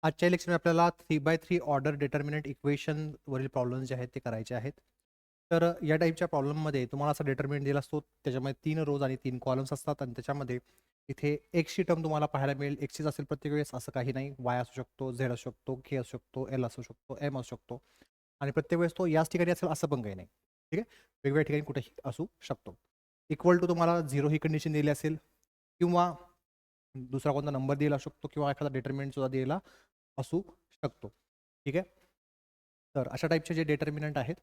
आजच्या लेक्चरमध्ये आपल्याला 3x3 ऑर्डर डिटर्मिनंट इक्वेशन वरील प्रॉब्लेम्स जे आहेत ते करायचे आहेत. तर या टाईपच्या प्रॉब्लेममध्ये तुम्हाला असा डिटर्मिनंट दिला असतो, त्याच्यामध्ये 3 रोज आणि 3 कॉलम्स असतात आणि त्याच्यामध्ये इथे एक्सची टर्म तुम्हाला पाहायला मिळेल. एक्सचीच असेल प्रत्येक वेळेस, असं काही नाही. वाय असू शकतो, झेड असू शकतो, के असू शकतो, एल असू शकतो, एम असू शकतो आणि प्रत्येक वेळेस तो याच ठिकाणी असेल असं पण काही नाही. ठीक आहे, वेगवेगळ्या ठिकाणी कुठेही असू शकतो. इक्वल टू तुम्हाला 0 ही कंडिशन दिली असेल किंवा दुसरा कोणता नंबर दिला असू शकतो किंवा एखादा डिटर्मिनंट सुद्धा दिला असू शकतो. ठीक आहे, तर अशा टाईपचे जे डिटर्मिनंट आहेत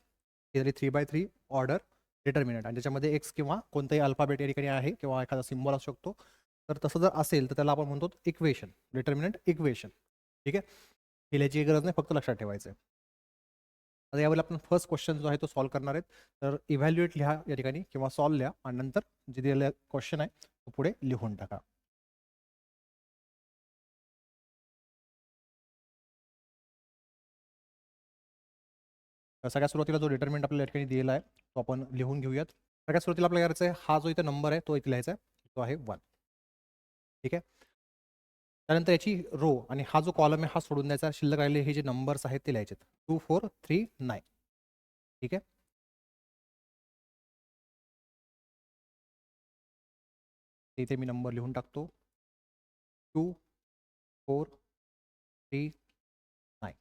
ते 3x3 ऑर्डर डिटर्मिनंट आणि त्याच्यामध्ये एक्स किंवा कोणताही अल्फाबेट या ठिकाणी आहे किंवा एखादा सिम्बॉल असू शकतो. तर तसं जर असेल तर त्याला आपण म्हणतो इक्वेशन, डिटर्मिनंट इक्वेशन. ठीक आहे, हे लिहायची गरज नाही, फक्त लक्षात ठेवायचं आहे. आता यावेळेला आपण फर्स्ट क्वेश्चन जो आहे तो सॉल्व्ह करणार आहेत. तर इव्हॅल्युएट लिहा या ठिकाणी किंवा सॉल्व्ह लिहा आणि नंतर जे दिलेला क्वेश्चन आहे तो पुढे लिहून टाका. सगळ्यात सुरुवातीला जो डिटर्मिनंट आपल्याला या ठिकाणी दिलेला आहे तो आपण लिहून घेऊयात. सगळ्यात सुरुवातीला आपल्याला करायचं आहे, हा जो इथे नंबर आहे तो इथे लिहायचा आहे, तो आहे 1. ठीक आहे, त्यानंतर याची रो आणि हा जो कॉलम आहे हा सोडून द्यायचा. शिल्लक राहिले हे जे नंबर्स आहेत ते लिहायचे 2 4 3 9. ठीक आहे, इथे मी नंबर लिहून टाकतो 2 4 3 9.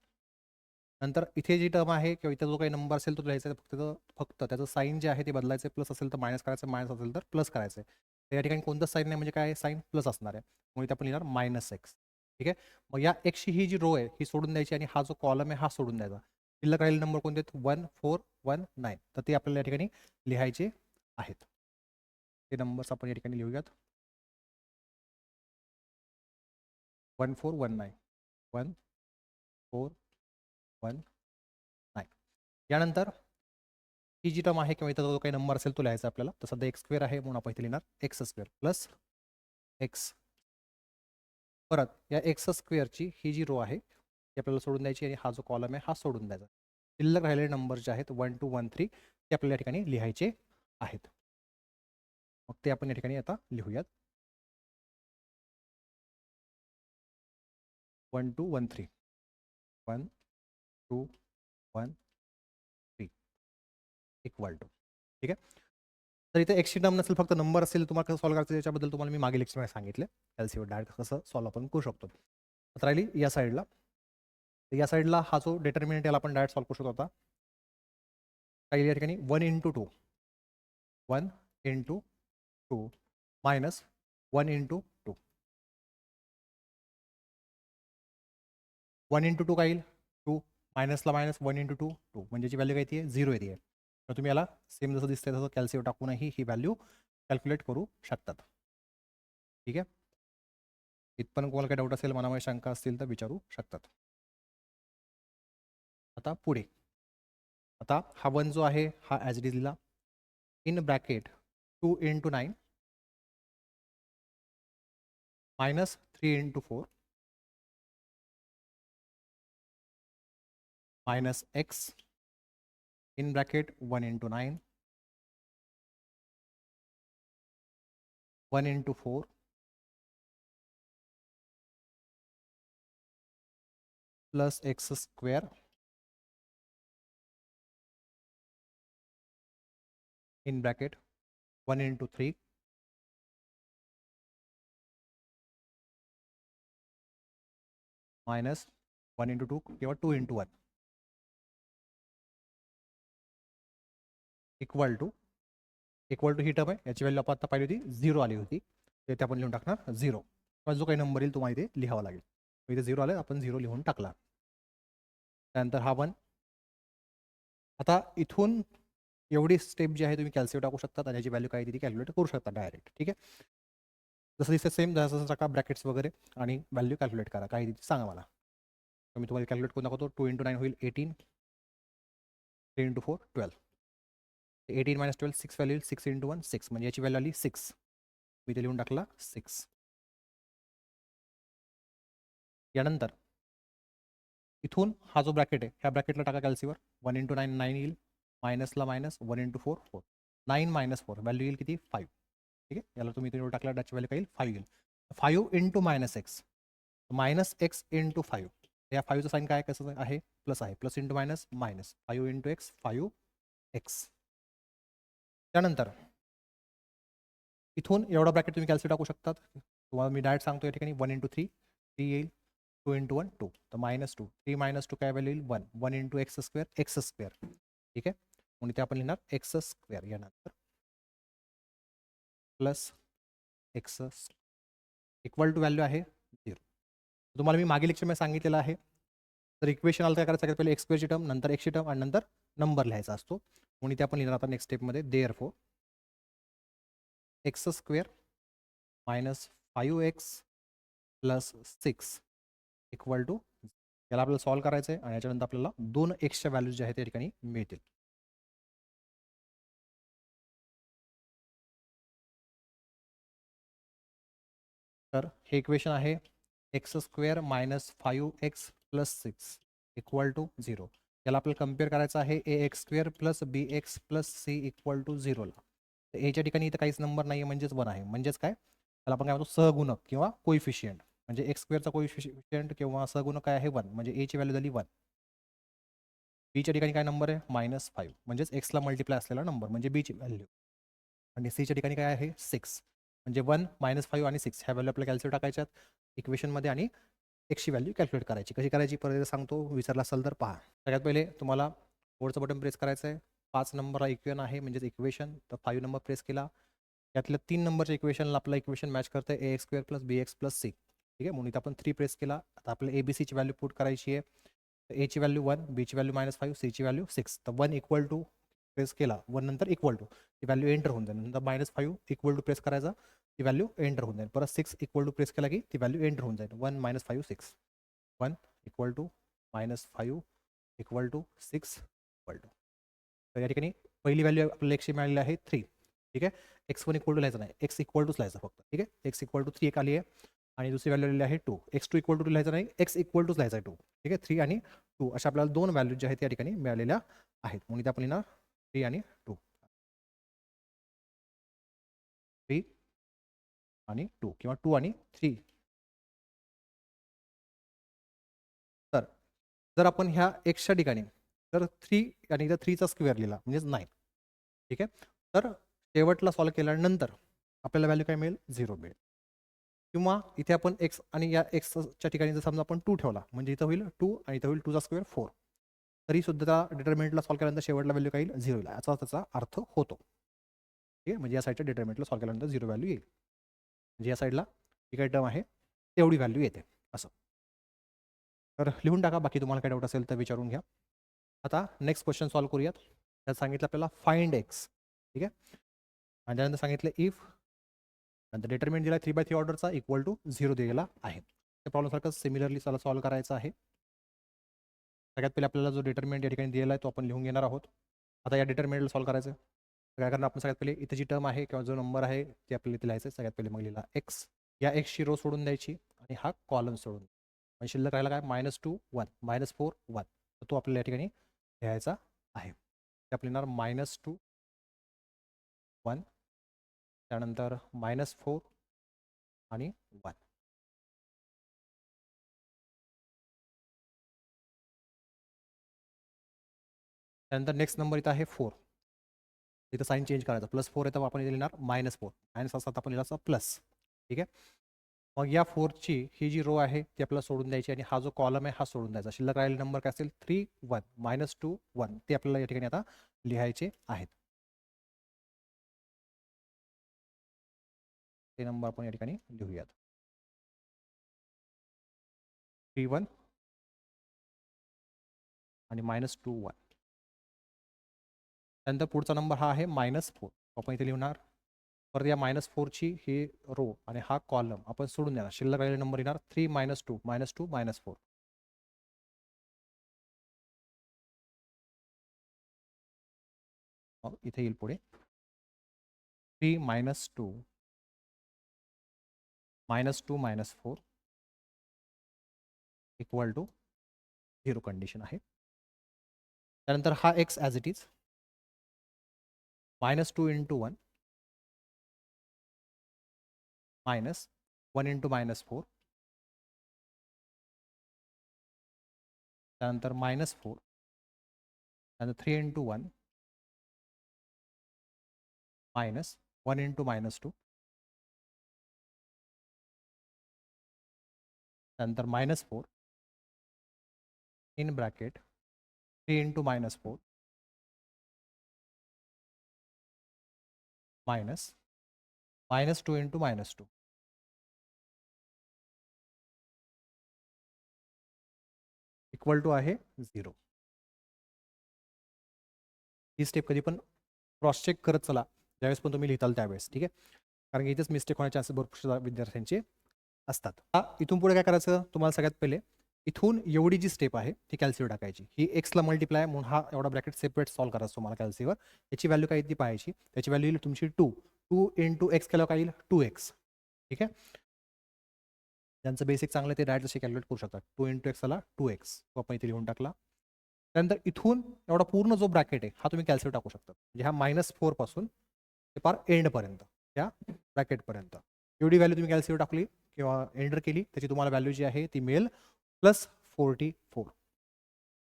नंतर इथे जी टर्म आहे किंवा इथे जो काही नंबर असेल तो लिहायचा आहे. फक्त त्याचं साईन जे आहे ते बदलायचं. प्लस असेल तर मायनस करायचं, मायनस असेल तर प्लस करायचं आहे. तर या ठिकाणी कोणतं साईन नाही, म्हणजे काय साईन प्लस असणार आहे, म्हणून इथे आपण लिहिणार -x. ठीक आहे, मग या एक्सची ही जी रो आहे ही सोडून द्यायची आणि हा जो कॉलम आहे हा सोडून द्यायचा. शिल्लक राहिलेले नंबर कोणते आहेत 1 4 1 9. तर ते आपल्याला या ठिकाणी लिहायचे आहेत. ते नंबर्स आपण या ठिकाणी लिहूयात 1 4 1 9 1 4 1 9. यानंतर ही जी टर्म आहे किंवा इथं जो काही नंबर असेल तो लिहायचा आपल्याला. तर सध्या एक्स स्क्वेअर आहे म्हणून आपण इथे लिहिणार एक्स स्क्वेअर प्लस एक्स. परत या एक्स स्क्वेअरची ही जी रो आहे ती आपल्याला सोडून द्यायची आणि हा जो कॉलम आहे हा सोडून द्यायचा. शिल्लक राहिलेले नंबर जे आहेत 1 2 1 3 ते आपल्याला या ठिकाणी लिहायचे आहेत. मग ते आपण या ठिकाणी आता लिहूयात 1 2 1 3 1 2 1 3 इक्वल टू. ठीक आहे, तर इथे एक्सची टर्म नसेल, फक्त नंबर असेल, तुम्हाला कसं सॉल्व्ह करायचं त्याच्याबद्दल तुम्हाला मी मागील लेक्चरमध्ये सांगितलं. एलसीवर डायरेक्ट कसं सॉल्व्ह आपण करू शकतो. आता राहिली या साईडला. या साईडला हा जो डिटर्मिनंट याला आपण डायरेक्ट सॉल्व्ह करू शकतो. आता काही या ठिकाणी 1 into 2 1 into 2 minus 1 into 2. 1 into 2 काय येईल 2 मायनसला मायनस 1 इंटू 2 2 म्हणजे याची व्हॅल्यू काय येते 0 येते. तर तुम्ही याला सेम जसं दिसतंय तसं कॅल्सीवर टाकूनही ही व्हॅल्यू कॅल्क्युलेट करू शकतात. ठीक आहे, इथपर्यंत कोणाला काही डाऊट असेल, मनामध्ये शंका असतील तर विचारू शकतात. आता पुढे, आता हा 1 जो आहे हा ॲज इट इज लिहिला in bracket 2 into 9 minus 3 into 4 minus x in bracket 1 into 9 1 into 4 plus x square in bracket 1 into 3 minus 1 into 2 किंवा 2 into 1 इक्वल टू ही टर्म आहे, याची व्हॅल्यू आपण आता पाहिली होती 0 आली होती, ते आपण लिहून टाकणार 0 किंवा जो काही नंबर येईल तुम्हाला इथे लिहावा लागेल. इथे 0 आलं, आपण 0 लिहून टाकला. त्यानंतर हा 1. आता इथून एवढी स्टेप जी आहे तुम्ही कॅल्क्युलेट टाकू शकता आणि याची व्हॅल्यू काय ती कॅल्क्युलेट करू शकता डायरेक्ट. ठीक आहे, जसं दिसतं सेम जसं टाका ब्रॅकेट्स वगैरे आणि व्हॅल्यू कॅल्क्युलेट करा, काय तिथे सांगा मला. तर मी तुम्हाला कॅल्क्युलेट करून दाखवतो. 2 इंटू 9 होईल 18, 3 इंटू 4 12, 18 मायनस 12 6 व्हॅल्यू 6 इंटू 1 6, म्हणजे याची व्हॅल्यू आली 6. मी इथे लिहून टाकला 6. यानंतर इथून हा जो ब्रॅकेट आहे ह्या ब्रॅकेटला टाका कॅल्सीवर. 1 इंटू 9 9 येईल, मायनसला मायनस 1 इंटू 4 4 9 मायनस 4 व्हॅल्यू येईल किती 5. ठीक आहे, याला तुम्ही इथे टाकला, त्याची व्हॅल्यू काय येईल 5 येईल. 5 इंटू मायनस एक्स इंटू 5 या 5चं साईन काय कसं आहे प्लस आहे, plus into minus minus 5 into x 5x. त्यानंतर इथून एवढा ब्रॅकेट तुम्ही कॅल्सी टाकू शकतात. तुम्हाला मी डायरेक्ट सांगतो या ठिकाणी 1 इंटू 3 येईल, 2 इंटू 1 2, तर -2 3 - 2 काय व्हॅल्यू येईल 1 1 इंटू एक्स स्क्वेअर. ठीक आहे, म्हणून इथे आपण लिहिणार एक्स स्क्वेअर यानंतर plus X equal to value आहे 0. तुम्हाला मी मागील लेक्चरमध्ये सांगितलेलं आहे. तर इक्वेशन आलं काय करायचं, सगळ्यात पहिले एक्स स्क्वेअरची टर्म, नंतर एक्सची टर्म आणि नंतर नंबर लिहायचा असतो. म्हणून इथे आपण लिहिणार आता नेक्स्ट स्टेपमध्ये therefore x square minus 5x plus 6 equal to, याला आपल्याला सॉल्व करायचं आहे आणि याच्यानंतर आपल्याला 2 एक्सच्या व्हॅल्यूज ज्या आहेत त्या ठिकाणी मिळतील. तर हे इक्वेशन आहे x square minus 5x plus 6 equal to 0. याला आपल्याला कम्पेअर करायचं आहे ax square plus bx plus c equal to 0ला. तर एच्या ठिकाणी इथं काहीच नंबर नाही आहे, म्हणजेच 1 आहे. म्हणजेच काय, त्याला आपण काय म्हणतो सहगुणक किंवा कोइफिशियंट. म्हणजे एक्स स्क्वेअरचा कोइफिशियंट किंवा सहगुणक काय आहे 1, म्हणजे a ची व्हॅल्यू झाली 1. बीच्या ठिकाणी काय नंबर आहे -5, म्हणजेच एक्सला मल्टिप्लाय असलेला नंबर म्हणजे बीची व्हॅल्यू. आणि सीच्या ठिकाणी काय आहे 6, म्हणजे 1 -5 आणि 6 ह्या व्हॅल्यू आपल्याला कॅल्क्युलेट टाकायच्यात इक्वेशनमध्ये आणि एक्सची व्हॅल्यू कॅल्क्युलेट करायची. कशी करायची परत सांगतो, विसरला असेल तर पहा. सगळ्यात पहिले तुम्हाला बोर्डचं बटन प्रेस करायचं आहे. 5 नंबरला इक्वेशन आहे म्हणजेच इक्वेशन, तर 5 नंबर प्रेस केला. यातल्या 3 नंबरच्या इक्वेशनला आपलं इक्वेशन मॅच करतं आहे ax square plus bx plus c. ठीक आहे, म्हणून इथं आपण 3 प्रेस केला. आता आपल्याला ABCची व्हॅल्यू पुट करायची आहे. तर a ची व्हॅल्यू 1, b ची व्हॅल्यू -5, c ची व्हॅल्यू 6. तर 1 इक्वल टू प्रेस केला, 1 नंतर इक्वल टू ती व्हॅल्यू एंटर होऊन जाईल. नंतर -5 इक्वल टू प्रेस करायचा, ती व्हॅल्यू एंटर होऊन जाईल. परत 6 इक्वल टू प्रेस केला की ती व्हॅल्यू एंटर होऊन जाईल. 1 -5 6 1 equal to -5 equal to 6 equal to. तर या ठिकाणी पहिली व्हॅल्यू आपल्याला एक्सची मिळालेली आहे 3. ठीक आहे, x1 इक्वल टू लिहायचं नाही, x इक्वल टूच लिहायचं फक्त. ठीक आहे, x इक्वल टू 3 एक आली आहे आणि दुसरी व्हॅल्यू आलेली आहे 2. x2 इक्वल टू लिहायचं नाही, x इक्वल टूच लिहायचं आहे 2. ठीक आहे, 3 आणि 2 अशा आपल्याला 2 व्हॅल्यूज ज्या आहेत त्या ठिकाणी मिळालेल्या आहेत. म्हणून इथे आपण लिहिणार 3 आणि 2, 3 आणि 2 किंवा 2 आणि 3. तर जर आपण ह्या एक्सच्या ठिकाणी तर 3 आणि इथं 3चा स्क्वेअर लिहिला म्हणजेच 9. ठीक आहे, तर शेवटला सॉल्व केल्यानंतर आपल्याला व्हॅल्यू काय मिळेल 0 मिळेल. किंवा इथे आपण एक्स आणि या एक्सच्या ठिकाणी जर समजा आपण 2 ठेवला, म्हणजे इथं होईल 2 आणि इथं होईल 2चा स्क्वेअर 4. तरी सुद्धा त्या डिटर्मिनंटला सॉल्व केल्यानंतर शेवटला व्हॅल्यू काय येईल 0 येईल, याचा त्याचा अर्थ होतो. ठीक आहे, म्हणजे या साईडच्या डिटर्मिनंटला सॉल्व केल्यानंतर 0 व्हॅल्यू येईल. म्हणजे या साईडला जी काही टर्म आहे तेवढी व्हॅल्यू येते असं. तर लिहून टाका, बाकी तुम्हाला काय डाऊट असेल तर विचारून घ्या. आता नेक्स्ट क्वेश्चन सॉल्व करूयात. त्यात सांगितलं आपल्याला फाइंड एक्स. ठीक आहे, आणि त्यानंतर सांगितलं इफ, नंतर डिटर्मिनंट दिला 3/3 ऑर्डरचा इक्वल टू 0 दिलेला आहे. त्या प्रॉब्लेमसारखं सिमिलरली त्याला सॉल्व करायचं आहे. सगळ्यात पहिले आपल्याला जो डिटर्मिनंट या ठिकाणी दिलेला आहे तो आपण लिहून घेणार आहोत. आता या डिटर्मिनंटला सॉल्व करायचं आहे. काय करणार आपण, सगळ्यात पहिले इथे जी टर्म आहे किंवा जो नंबर आहे ते आपल्याला इथे लिहायचं आहे. सगळ्यात पहिले मग लिहिला एक्स, या एक्सची रो सोडून द्यायची आणि हा कॉलम सोडून, म्हणजे शिल्लक राहिला काय -2 1 -4 1. तर तो आपल्याला या ठिकाणी लिहायचा आहे. ते आपण लिहिणार -2 1, त्यानंतर -4 आणि 1. त्यानंतर नेक्स्ट नंबर इथं आहे 4. इथं साईन चेंज करायचा, +4 आहे तर आपण इथे लिहिणार -4, मायनस असतात आपण लिहिला प्लस. ठीक आहे, मग या 4ची ही जी रो आहे ती आपल्याला सोडून द्यायची आणि हा जो कॉलम आहे हा सोडून द्यायचा. शिल्लक राहिलेला नंबर काय असेल 3 1 -2 1, ते आपल्याला या ठिकाणी आता लिहायचे आहेत. ते नंबर आपण या ठिकाणी लिहूयात. 3 1 आणि -2 1. त्यानंतर पुढचा नंबर हा आहे -4, आपण इथे लिहणार. परत या -4ची ही रो आणि हा कॉलम आपण सोडून देणार. शिल्लक राहिलेला नंबर येणार 3 -2 -2 -4. मग इथे येईल पुढे 3 -2 -2 -4 इक्वल टू 0 कंडिशन आहे. त्यानंतर हा x as it is -2 into 1 -1 into -4 त्यानंतर -4, त्यानंतर 3 × 1 मायनस 1 × -2, त्यानंतर -4 in bracket 3 × -4 minus -2 × -2 equal to आहे 0. ही स्टेप कधी पण क्रॉस चेक करत चला ज्यावेळेस पण तुम्ही लिहिताल त्यावेळेस, ठीक आहे. कारण की इथेच मिस्टेक होण्याचे चान्सेस भरपूर विद्यार्थ्यांचे असतात. इथून पुढे काय करायचं तुम्हाला सगळ्यात पहिले इथून एवढी जी स्टेप आहे ती कॅल्सीवर टाकायची. ही एक्सला मल्टिप्लाय म्हणून हा एवढा ब्रॅकेट सेपरेट सॉल्व करायचा तुम्हाला कॅल्सीवर. याची व्हॅल्यू काय ती पाहायची. त्याची व्हॅल्यू येईल तुमची 2 × x केल्यावर काय येईल 2x, ठीक आहे. ज्यांचं बेसिक चांगलं ते डायरेक्ट जसे कॅल्क्युलेट करू शकतात. 2 × x आला 2x तो आपण इथे लिहून टाकला. त्यानंतर इथून एवढा पूर्ण जो ब्रॅकेट आहे हा तुम्ही कॅल्सीवर टाकू शकता. म्हणजे हा -4 पासून ते पार एंडपर्यंत त्या ब्रॅकेटपर्यंत एवढी व्हॅल्यू तुम्ही कॅल्सीवर टाकली किंवा एंटर केली त्याची तुम्हाला व्हॅल्यू जी आहे ती मिळेल +44,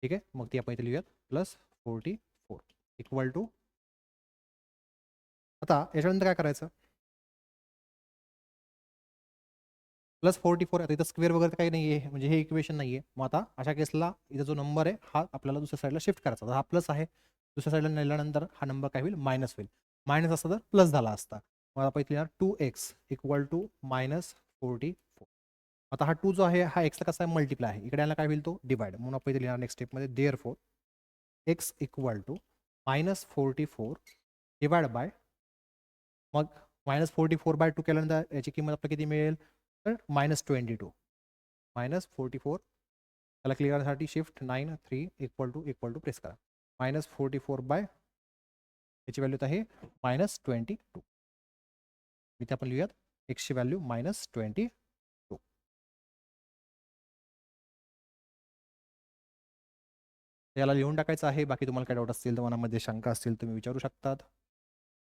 ठीक आहे. मग ती आपण इथे लिहूयात +44 इक्वल टू. आता याच्यानंतर काय करायचं +44 आता इथं स्क्वेअर वगैरे काही नाही आहे म्हणजे हे इक्वेशन नाही आहे. मग आता अशा केसला इथं जो नंबर आहे हा आपल्याला दुसऱ्या साईडला शिफ्ट करायचा. तर हा प्लस आहे दुसऱ्या साईडला नेल्यानंतर हा नंबर काय होईल मायनस होईल. मायनस असता तर प्लस झाला असता. मग आपण इथे लिहिणार 2x इक्वल टू -44. आता हा 2 जो आहे हा एक्सला कसा आहे मल्टिप्लाय आहे. इकडे याला काय होईल तो डिवाइड म्हणून आपण इथे लिहिणार नेक्स्ट स्टेपमध्ये therefore x equal to -44 divide by मग -44/2 केल्यानंतर याची किंमत आपल्याला किती मिळेल तर -22 -44 त्याला क्लिअर करण्यासाठी शिफ्ट 9 3 इक्वल टू प्रेस करा. -44 याची व्हॅल्यू आहे -22 इथे आपण लिहूयात एक्सची व्हॅल्यू -22. याला लिहून टाकायचं आहे. बाकी तुम्हाला काय डाऊट असतील तर मनामध्ये शंका असतील तुम्ही विचारू शकतात.